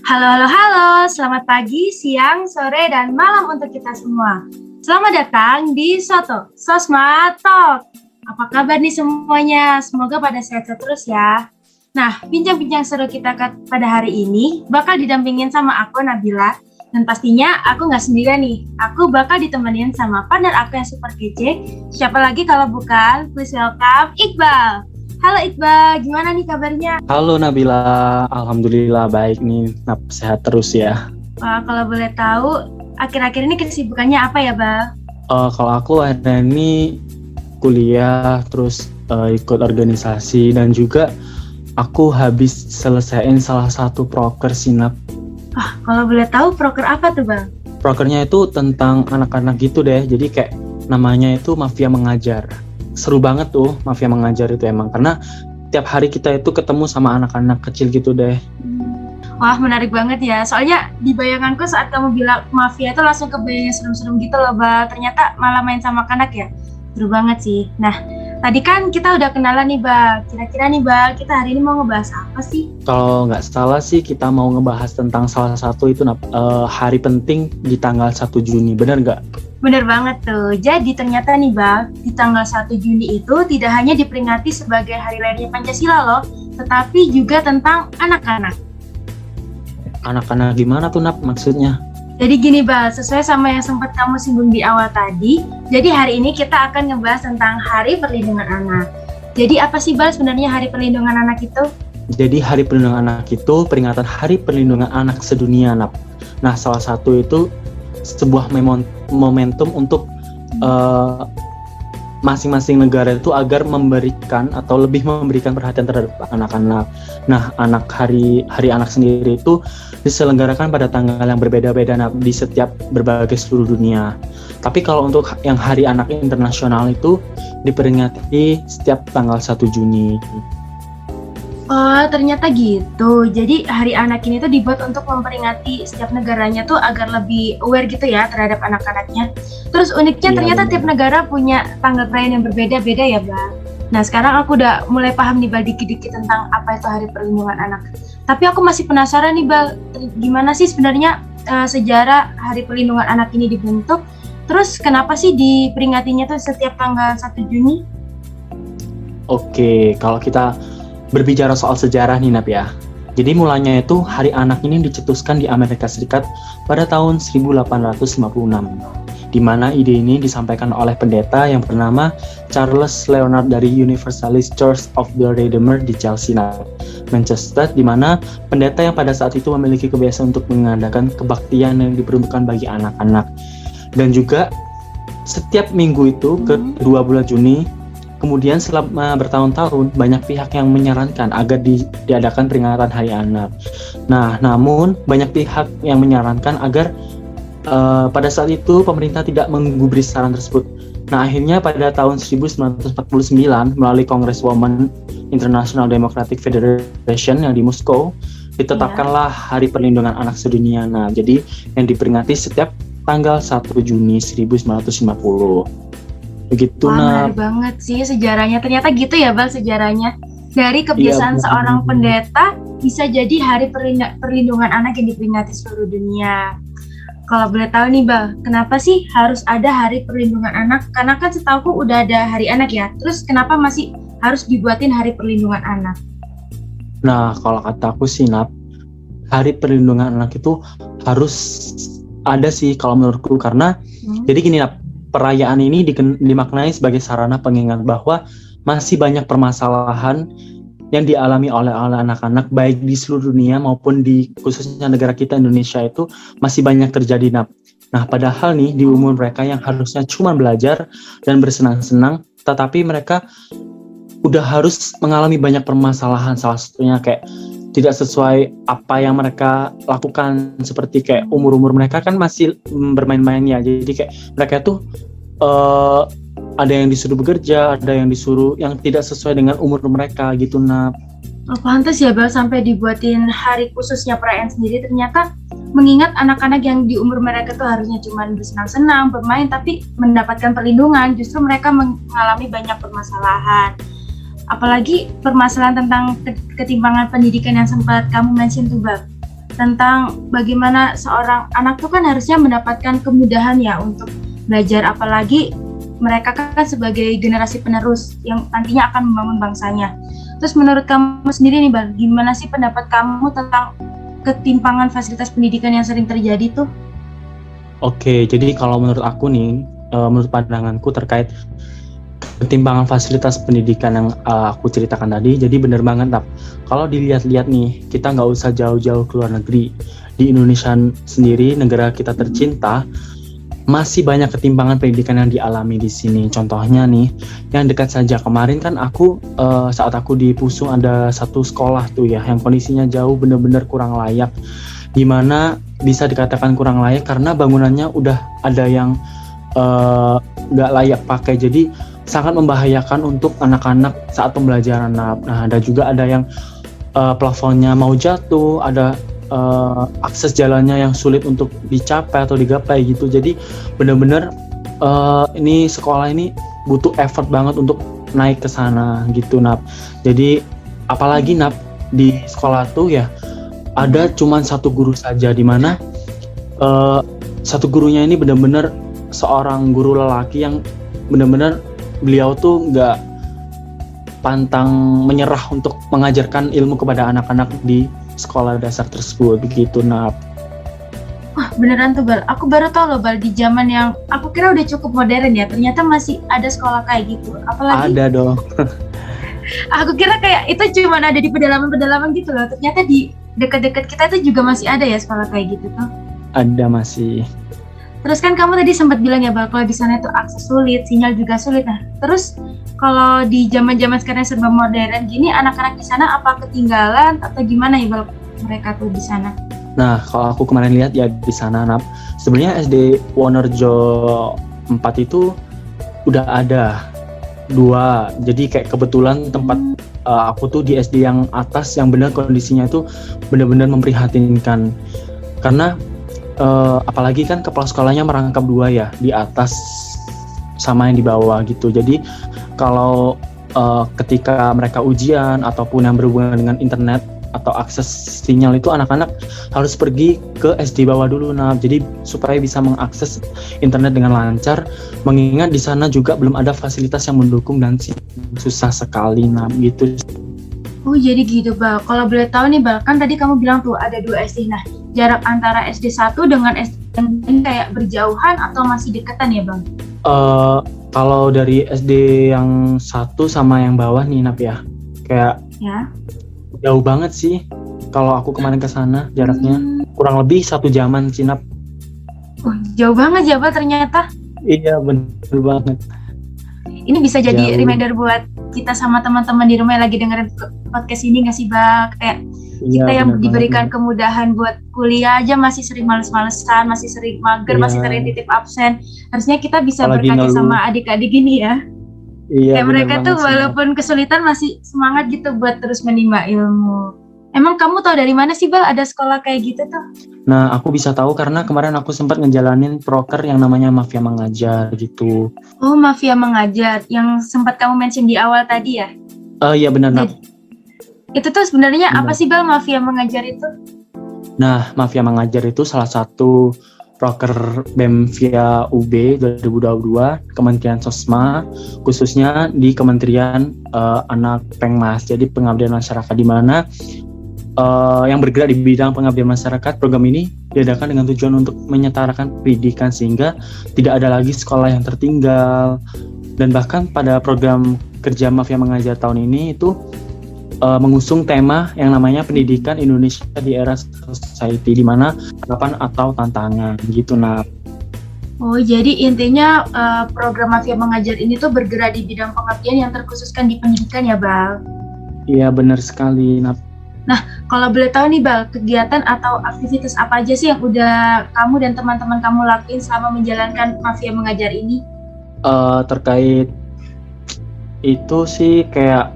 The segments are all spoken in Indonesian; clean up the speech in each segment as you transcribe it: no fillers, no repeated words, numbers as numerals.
Halo, halo, halo. Selamat pagi, siang, sore, dan malam untuk kita semua. Selamat datang di Soto, Sosma Talk. Apa kabar nih semuanya? Semoga pada sehat-sehat terus ya. Nah, bincang-bincang seru kita pada hari ini bakal didampingin sama aku, Nabila. Dan pastinya aku nggak sendirian nih. Aku bakal ditemenin sama partner aku yang super kece. Siapa lagi kalau bukan? Please welcome Iqbal. Halo Iqbal, gimana nih kabarnya? Halo Nabila, alhamdulillah baik nih, sehat terus ya. Kalau boleh tahu, akhir-akhir ini kesibukannya apa ya, Bal? Kalau aku hari ini kuliah, terus ikut organisasi, dan juga aku habis selesaiin salah satu proker Sinap. Kalau boleh tahu, proker apa tuh, Bal? Prokernya itu tentang anak-anak gitu deh, jadi kayak namanya itu Mafia Mengajar. Seru banget tuh Mafia Mengajar itu emang, karena tiap hari kita itu ketemu sama anak-anak kecil gitu deh. Wah, menarik banget ya. Soalnya di bayanganku saat kamu bilang mafia itu langsung kebayangnya serem-serem gitu loh, Bal. Ternyata malah main sama anak ya. Seru banget sih. Nah, tadi kan kita udah kenalan nih, Bal. Kira-kira nih, Bal, kita hari ini mau ngebahas apa sih? Kalau nggak salah sih kita mau ngebahas tentang salah satu itu hari penting di tanggal 1 Juni. Benar nggak? Bener banget tuh. Jadi ternyata nih, Bal, di tanggal 1 Juni itu tidak hanya diperingati sebagai hari lahirnya Pancasila loh, tetapi juga tentang anak-anak. Anak-anak gimana tuh maksudnya? Jadi gini, Bal, sesuai sama yang sempat kamu singgung di awal tadi, jadi hari ini kita akan ngebahas tentang Hari Perlindungan Anak. Jadi apa sih, Bal, sebenarnya Hari Perlindungan Anak itu? Jadi Hari Perlindungan Anak itu peringatan Hari Perlindungan Anak sedunia, Nap. Nah, salah satu itu sebuah momentum untuk masing-masing negara itu agar memberikan atau lebih memberikan perhatian terhadap anak-anak. Nah, hari anak sendiri itu diselenggarakan pada tanggal yang berbeda-beda di setiap berbagai seluruh dunia. Tapi kalau untuk yang Hari Anak Internasional itu diperingati setiap tanggal 1 Juni. Oh, ternyata gitu. Jadi Hari Anak ini tuh dibuat untuk memperingati setiap negaranya tuh agar lebih aware gitu ya terhadap anak-anaknya. Terus uniknya ternyata tiap negara punya tanggal perayaan yang berbeda-beda ya, Bang. Nah, sekarang aku udah mulai paham nih, Bal, dikit-dikit tentang apa itu Hari Perlindungan Anak. Tapi aku masih penasaran nih, Bal, gimana sih sebenarnya sejarah Hari Perlindungan Anak ini dibentuk? Terus kenapa sih diperingatinya tuh setiap tanggal 1 Juni? Oke, kalau kita berbicara soal sejarah nih, Nap ya. Jadi mulanya itu Hari Anak ini dicetuskan di Amerika Serikat pada tahun 1856. Di mana ide ini disampaikan oleh pendeta yang bernama Charles Leonard dari Universalist Church of the Redeemer di Chelsea, Manchester, di mana pendeta yang pada saat itu memiliki kebiasaan untuk mengadakan kebaktian yang diperuntukkan bagi anak-anak. Dan juga setiap minggu itu kedua bulan Juni, kemudian selama bertahun-tahun banyak pihak yang menyarankan agar diadakan peringatan Hari Anak. Nah, namun banyak pihak yang menyarankan agar pada saat itu pemerintah tidak menggubris saran tersebut. Nah, akhirnya pada tahun 1949 melalui Congresswoman International Democratic Federation yang di Moskow ditetapkanlah Hari Perlindungan Anak sedunia. Nah, jadi yang diperingati setiap tanggal 1 Juni 1950. Begitu. Wah, menarik banget sih sejarahnya. Ternyata gitu ya, Bal, sejarahnya. Dari kebiasaan seorang pendeta bisa jadi Hari Perlindungan Anak yang diperingati seluruh dunia. Kalau boleh tahu nih, Bal, kenapa sih harus ada Hari Perlindungan Anak? Karena kan setauku udah ada Hari Anak ya. Terus kenapa masih harus dibuatin Hari Perlindungan Anak? Nah, kalau kata aku sih, Nap, Hari Perlindungan Anak itu harus ada sih kalau menurutku. Karena jadi gini, Nap, perayaan ini dimaknai sebagai sarana pengingat bahwa masih banyak permasalahan yang dialami oleh anak-anak baik di seluruh dunia maupun di khususnya negara kita Indonesia itu masih banyak terjadi, Nap. Nah, padahal nih di umur mereka yang harusnya cuma belajar dan bersenang-senang, tetapi mereka udah harus mengalami banyak permasalahan, salah satunya kayak tidak sesuai apa yang mereka lakukan, seperti kayak umur-umur mereka kan masih bermain-main ya, jadi kayak mereka tuh ada yang disuruh bekerja, ada yang disuruh yang tidak sesuai dengan umur mereka gitu, Nap. Oh, pantas ya, Bal, sampai dibuatin hari khususnya perayaan sendiri. Ternyata mengingat anak-anak yang di umur mereka tuh harusnya cuma bersenang-senang, bermain, tapi mendapatkan perlindungan, justru mereka mengalami banyak permasalahan. Apalagi permasalahan tentang ketimpangan pendidikan yang sempat kamu mention tuh, Bal. tentang bagaimana seorang anak tuh kan harusnya mendapatkan kemudahan ya untuk belajar, apalagi mereka kan sebagai generasi penerus yang nantinya akan membangun bangsanya. Terus menurut kamu sendiri nih Bang, gimana sih pendapat kamu tentang ketimpangan fasilitas pendidikan yang sering terjadi tuh? Oke, jadi kalau menurut aku nih, menurut pandanganku terkait ketimpangan fasilitas pendidikan yang aku ceritakan tadi, jadi bener banget Nap. Kalau dilihat-lihat nih, kita nggak usah jauh-jauh ke luar negeri. Di Indonesia sendiri, negara kita tercinta, masih banyak ketimpangan pendidikan yang dialami di sini. Contohnya nih, yang dekat saja kemarin kan aku saat aku di Pusung ada satu sekolah tuh ya, yang kondisinya jauh bener-bener kurang layak. Dimana bisa dikatakan kurang layak karena bangunannya udah ada yang nggak layak pakai. Jadi sangat membahayakan untuk anak-anak saat pembelajaran. Nah, ada juga ada yang plafonnya mau jatuh, ada akses jalannya yang sulit untuk dicapai atau digapai gitu. Jadi benar-benar ini sekolah ini butuh effort banget untuk naik ke sana gitu Nap. Jadi apalagi Nap di sekolah tuh ya ada cuman satu guru saja, di mana satu gurunya ini benar-benar seorang guru lelaki yang benar-benar beliau tuh nggak pantang menyerah untuk mengajarkan ilmu kepada anak-anak di sekolah dasar tersebut begitu Nap. Wah beneran tuh Bal, aku baru tahu loh Bal, di zaman yang aku kira udah cukup modern ya, ternyata masih ada sekolah kayak gitu. Apalagi Ada dong. aku kira kayak itu cuma ada di pedalaman-pedalaman gitu loh, ternyata di dekat-dekat kita tuh juga masih ada ya sekolah kayak gitu tuh. Ada masih. Terus kan kamu tadi sempat bilang ya Bal, kalau di sana itu akses sulit, sinyal juga sulit. Nah, terus kalau di zaman-zaman sekarang serba modern gini, anak-anak di sana apa ketinggalan atau gimana ya Bal mereka tuh di sana? Nah, kalau aku kemarin lihat ya di sana Nap, sebenarnya SD Wonorejo 4 itu udah ada 2. Jadi kayak kebetulan tempat aku tuh di SD yang atas yang benar kondisinya itu benar-benar memprihatinkan. Karena apalagi kan kepala sekolahnya merangkap 2 ya, di atas sama yang di bawah gitu. Jadi kalau ketika mereka ujian ataupun yang berhubungan dengan internet atau akses sinyal itu anak-anak harus pergi ke SD bawah dulu Nah. Jadi supaya bisa mengakses internet dengan lancar, mengingat di sana juga belum ada fasilitas yang mendukung dan susah sekali Nah gitu. Oh jadi gitu Bal, kalau boleh tahu nih Bal, kan tadi kamu bilang tuh ada 2 SD. Nah, jarak antara SD 1 dengan SD yang lain kayak berjauhan atau masih deketan ya Bang? Kalau dari SD yang 1 sama yang bawah nih Nap ya, kayak Ya. jauh banget sih. Kalau aku kemarin ke sana jaraknya kurang lebih 1 jaman sih Nap. Oh, jauh banget ya Bal ternyata. Iya bener banget. Ini bisa jadi Jauh. reminder buat kita sama teman-teman di rumah yang lagi dengerin podcast ini nggak sih Bal? Kayak kita yang diberikan kemudahan buat kuliah aja masih sering males-malesan, masih sering mager, masih sering titip absen. Harusnya kita bisa apalagi berkaca ngeluh sama adik-adik gini ya. Iya, Kayak mereka tuh walaupun kesulitan masih semangat gitu buat terus menimba ilmu. Emang kamu tahu dari mana sih Bal ada sekolah kayak gitu tuh? Nah, aku bisa tahu karena kemarin aku sempat ngejalanin proker yang namanya Mafia Mengajar gitu. Oh, Mafia Mengajar yang sempat kamu mention di awal tadi ya? Iya benar Nap. Itu tuh sebenarnya apa sih Bal Mafia Mengajar itu? Nah, Mafia Mengajar itu salah satu proker BEM via UB 2022 Kementerian Sosma, khususnya di Kementerian Anak Pengmas, jadi pengabdian masyarakat, di mana yang bergerak di bidang pengabdian masyarakat. Program ini diadakan dengan tujuan untuk menyetarakan pendidikan sehingga tidak ada lagi sekolah yang tertinggal. Dan bahkan pada program kerja Mafia Mengajar tahun ini itu mengusung tema yang namanya pendidikan Indonesia di era society, di mana harapan atau tantangan gitu Nah. Oh, jadi intinya program Mafia Mengajar ini tuh bergerak di bidang pengabdian yang terkhususkan di pendidikan ya Bal? Iya benar sekali Nah. Nah, kalau boleh tahu nih Bal, kegiatan atau aktivitas apa aja sih yang udah kamu dan teman-teman kamu lakuin selama menjalankan Mafia Mengajar ini? Terkait itu sih kayak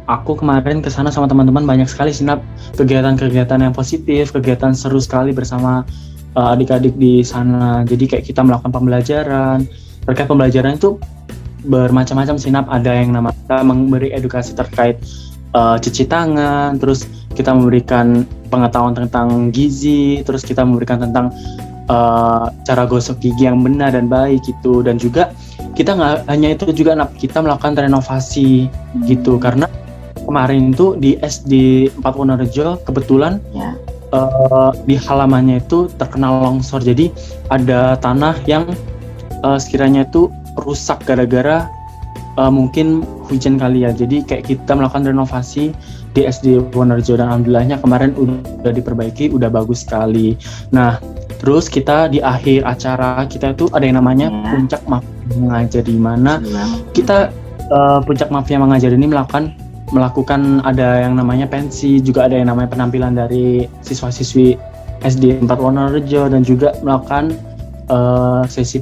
aku kemarin kesana sama teman-teman banyak sekali sih Nap, kegiatan-kegiatan yang positif, kegiatan seru sekali bersama adik-adik di sana. Jadi kayak kita melakukan pembelajaran. Terkait pembelajaran itu bermacam-macam sih Nap. Ada yang namanya memberi edukasi terkait cuci tangan, terus kita memberikan pengetahuan tentang gizi, terus kita memberikan tentang cara gosok gigi yang benar dan baik gitu. Dan juga kita nggak hanya itu juga kita melakukan renovasi gitu, karena kemarin itu di SD 4 Wonorejo kebetulan di halamannya itu terkena longsor, jadi ada tanah yang sekiranya itu rusak gara-gara mungkin hujan kali ya. Jadi kayak kita melakukan renovasi di SD Wonorejo dan alhamdulillahnya kemarin udah diperbaiki, udah bagus sekali. Nah, terus kita di akhir acara kita itu ada yang namanya Puncak Mafia Mengajar, di mana kita Puncak Mafia Mengajar ini melakukan ada yang namanya pensi, juga ada yang namanya penampilan dari siswa-siswi SD 4 Wonorejo, dan juga melakukan sesi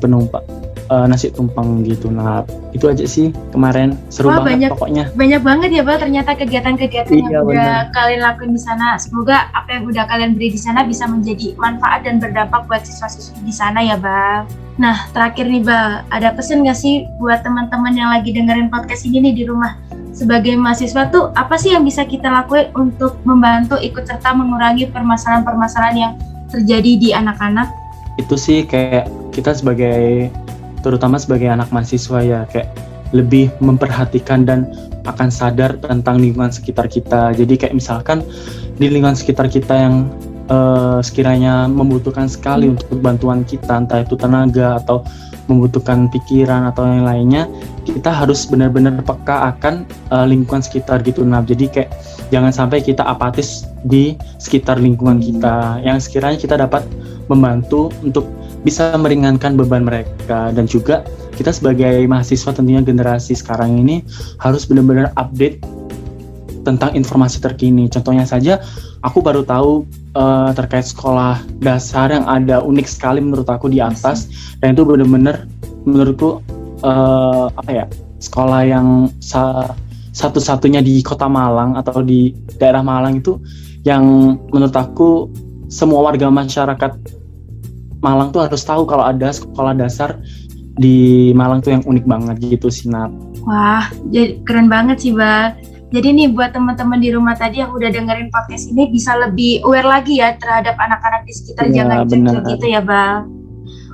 nasi tumpeng gitu. Nah, itu aja sih kemarin, seru banget pokoknya. Banyak banget ya Bal, ternyata kegiatan-kegiatan yang udah kalian lakuin di sana. Semoga apa yang udah kalian beri di sana bisa menjadi manfaat dan berdampak buat siswa-siswi di sana ya Bal. Nah, terakhir nih Bal, ada pesan gak sih buat teman-teman yang lagi dengerin podcast ini nih di rumah? Sebagai mahasiswa tuh, apa sih yang bisa kita lakuin untuk membantu ikut serta mengurangi permasalahan-permasalahan yang terjadi di anak-anak? Itu sih kayak kita terutama sebagai anak mahasiswa ya, kayak lebih memperhatikan dan akan sadar tentang lingkungan sekitar kita. Jadi kayak misalkan di lingkungan sekitar kita yang sekiranya membutuhkan sekali untuk bantuan kita, entah itu tenaga atau membutuhkan pikiran atau yang lainnya, kita harus benar-benar peka akan lingkungan sekitar gitu. Nah, jadi kayak jangan sampai kita apatis di sekitar lingkungan kita, yang sekiranya kita dapat membantu untuk bisa meringankan beban mereka. Dan juga kita sebagai mahasiswa, tentunya generasi sekarang ini harus benar-benar update tentang informasi terkini. Contohnya saja, aku baru tahu terkait sekolah dasar yang ada unik sekali menurut aku di atas, dan itu benar-benar menurutku sekolah yang satu-satunya di Kota Malang atau di daerah Malang itu, yang menurut aku semua warga masyarakat Malang tuh harus tahu kalau ada sekolah dasar di Malang tuh yang unik banget gitu sih, Nat. Wah, jadi keren banget sih, Bal. Jadi nih buat teman-teman di rumah tadi yang udah dengerin podcast ini bisa lebih aware lagi ya terhadap anak-anak di sekitar, jangan cuek gitu ya, Bal.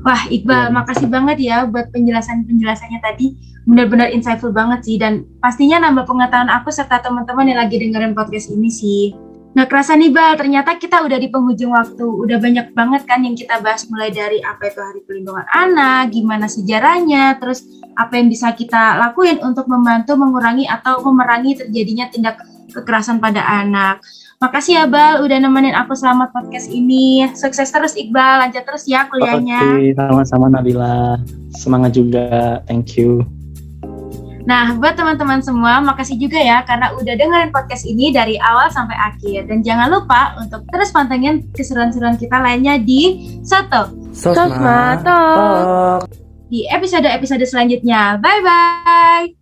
Wah, Iqbal, makasih banget ya buat penjelasannya tadi. Benar-benar insightful banget sih, dan pastinya nambah pengetahuan aku serta teman-teman yang lagi dengerin podcast ini sih. Nggak kerasa nih Bal, ternyata kita udah di penghujung waktu. Udah banyak banget kan yang kita bahas, mulai dari apa itu Hari Perlindungan Anak, gimana sejarahnya, terus apa yang bisa kita lakuin untuk membantu mengurangi atau memerangi terjadinya tindak kekerasan pada anak. Makasih ya Bal, udah nemenin aku selama podcast ini. Sukses terus Iqbal, lanjut terus ya kuliahnya. Oke, sama-sama Nabila. Semangat juga, thank you. Nah, buat teman-teman semua, makasih juga ya karena udah dengerin podcast ini dari awal sampai akhir. Dan jangan lupa untuk terus pantengin keseruan-keseruan kita lainnya di Sosma Talk di episode-episode selanjutnya. Bye-bye!